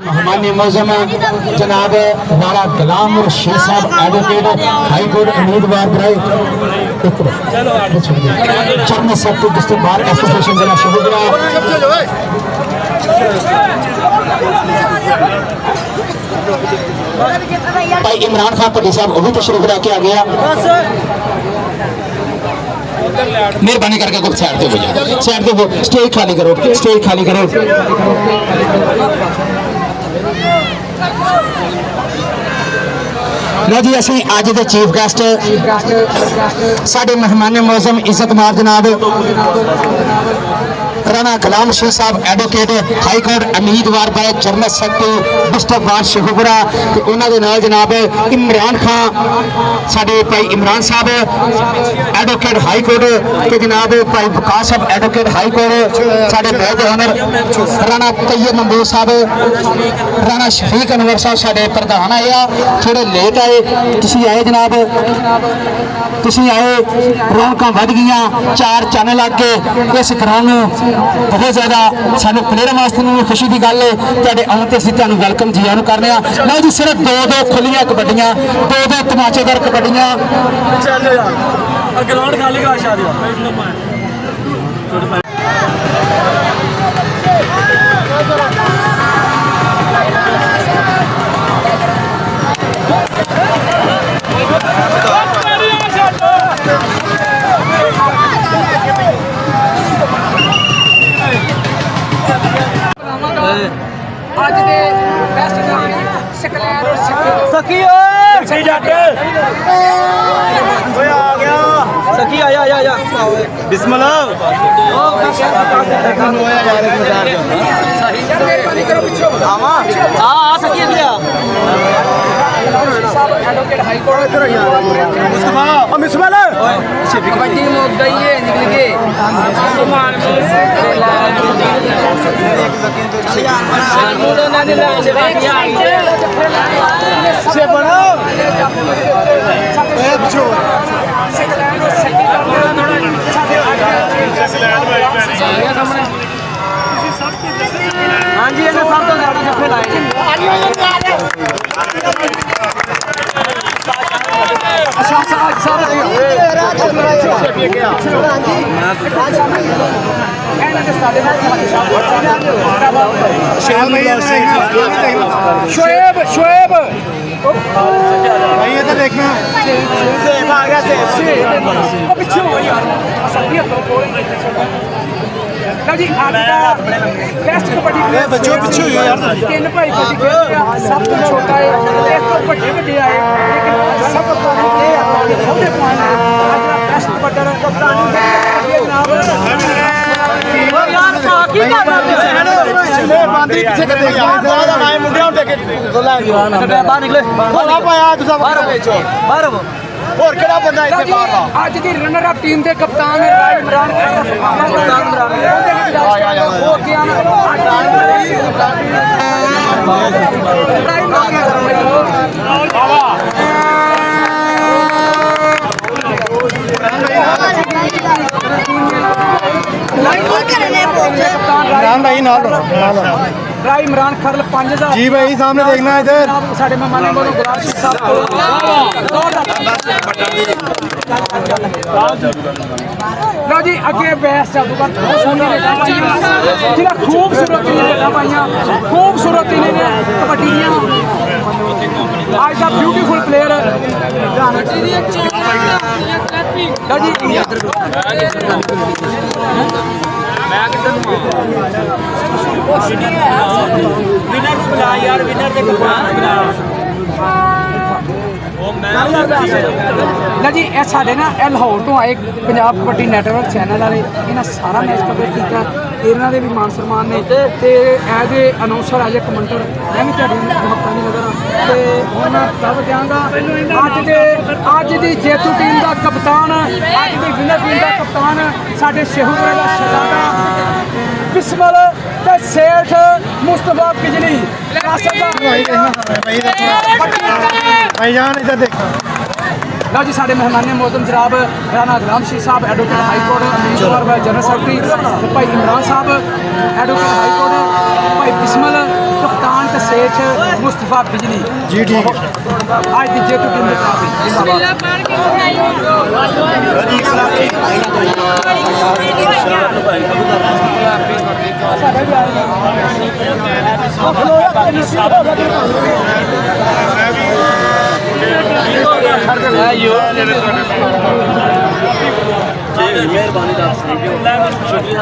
मेहमान मौजम जनाब वाला गुलाम शेख साहब एडवोकेट हाई कोर्ट उम्मीदवार बनाए चरण सेक्रेटरी डिस्ट्रिक्ट बार एसोसिएशन जिला शहूदरा भाई इमरान खान पट्टी साहब वो भी तशरीफ रख आ गया। मेहरबानी करके कुछ साइड पे हो जाओ, साइड पे हो, स्टेज खाली करो, स्टेज खाली करो। लो जी असी अज दे चीफ गेस्ट साडे मेहमान मौजम इज्जतमार जनाब राणा गुलाम शेख साहब एडवोकेट हाई कोर्ट उम्मीदवार by general secretary district bar Shahupura ते उन्हां दे नाल जनाब इमरान खान साडे भाई इमरान साहब एडवोकेट हाई कोर्ट ते जनाब भाई वकास साहब एडवोकेट हाई कोर्ट साडे मेजर ऑनर राणा तैयब मंबूर साहब राणा शफीक अनवर साहब साडे प्रधान आए थोड़े लेट आए तुसीं आए जनाब तुसीं आए रौनकां वध गईयां चार चन्न लग गए इस ग्राउंड बहुत ज्यादा सानू प्लेयर वास्ते खुशी की गल है तुहाडे आउण ते असीं तुहानूं वेलकम जी आनूं करने आ। लो जी सिर्फ दो खुलियां कबड्डियां दो तमाचेदार कबड्डियां ग्राउंड खाली करा शादी ਅੱਜ ਦੇ ਬੈਸਟ ਖਿਡਾਰੀ ਸਕਲੈਰ ਔਰ सखी सखी जाके ओए आ गया सखी आया आया आया बिस्मिल्लाह आवा हां सखी गया एडवोकेट हाई कोर्ट इधर मुस्तफा ओ बिस्मिल्लाह कबड्डी में गई है निकल के से बनो ए बच्चो हां जी इन्हें सब तो ज्यादा जफे लाए शोएब शोएब ये तो देखना सेफ आ गया सेफ पीछे हो यार जी आज का बेस्ट कबड्डी प्लेयर बच्चों पीछे हो यार तीन भाई कबड्डी खेलते हैं सब तो छोटा है एक तो बड़े बड़े आए लेकिन सब कप्तानी के छोटे पॉइंट है आज का बेस्ट कबड्डर कप्तानी है जनाब यार बाकी का बांदरी पीछे कर देगा ज्यादा नाम मुंडिया देखे तो ला बाहर निकले बोला पाया तू सब बाहर और केड़ा बंदा इथे बाहर आज दी रनर अप टीम दे कप्तान राय इमरान हो गया राय इमरान खरल 5000 जी भाई सामने देखना इधर साडे मेहमान बोलो गुलाम शेख साहब लो जी अगे बैस जादूगर जिहड़ा खूबसूरत ने कबड्डी आज का ब्यूटीफुल प्लेयर लो जी विनर को बुला यार विनर दे जी ਇਹ ਸਾਡੇ ਨਾ ਇਹ ਲਾਹੌਰ ਤੋਂ ਆਏ ਪੰਜਾਬ ਕਬੱਡੀ ਨੈਟਵਰਕ ਚੈਨਲ ਵਾਲੇ ਇਹਨਾਂ ਸਾਰਾ ਮੈਚ ਕਵਰ ਕੀਤਾ ਇਹਨਾਂ ਦੇ ਵੀ ਮਾਨ ਸਨਮਾਨ ਨੇ ਤੇ as a announcer as a ਕਮੈਂਟਰ ਮੈਂ ਵੀ ਤੁਹਾਡੀ ਹੱਕਾਂ ਦੀ ਨਜ਼ਰ ਤੇ ਹੁਣ ਦੱਸ ਦਿਆਂਗਾ ਅੱਜ ਦੀ ਜੇਤੂ ਟੀਮ ਦਾ ਕਪਤਾਨ ਅੱਜ ਦੀ ਵਿਨਰ ਟੀਮ ਦਾ ਕਪਤਾਨ ਸਾਡੇ ਸ਼ੇਖੂਪੁਰੇ ਦਾ ਸ਼ਹਿਜ਼ਾਦਾ ਬਿਸਮਿਲ ਤੇ ਸੇਠ ਮੁਸਤਫਾ ਬਿਜਲੀ भाईजान इधर देख लो जी साढ़े मेहमान मौजम जनाब राणा गुलाम शेख साहब advocate high court general secretary भाई इमरान साहब एडवोकेट हाई कोर्ट ਬਿਸਮਲ ਕਪਤਾਨ ਤੇ ਸੇਠ ਮੁਸਤਫਾ ਬਿਜਲੀ ਜੀ ਠੀਕ ਅੱਜ ਦੀ ਜਿੱਤ ਟੀਮ ਦੇ ਕਾਫੀ ਬਿਸਮਿਲ੍ਲਾ ਪੜ੍ਹ ਕੇ ਮਿਹਰਬਾਨੀ ਦਾ ਸ਼ੁਕਰੀਆ।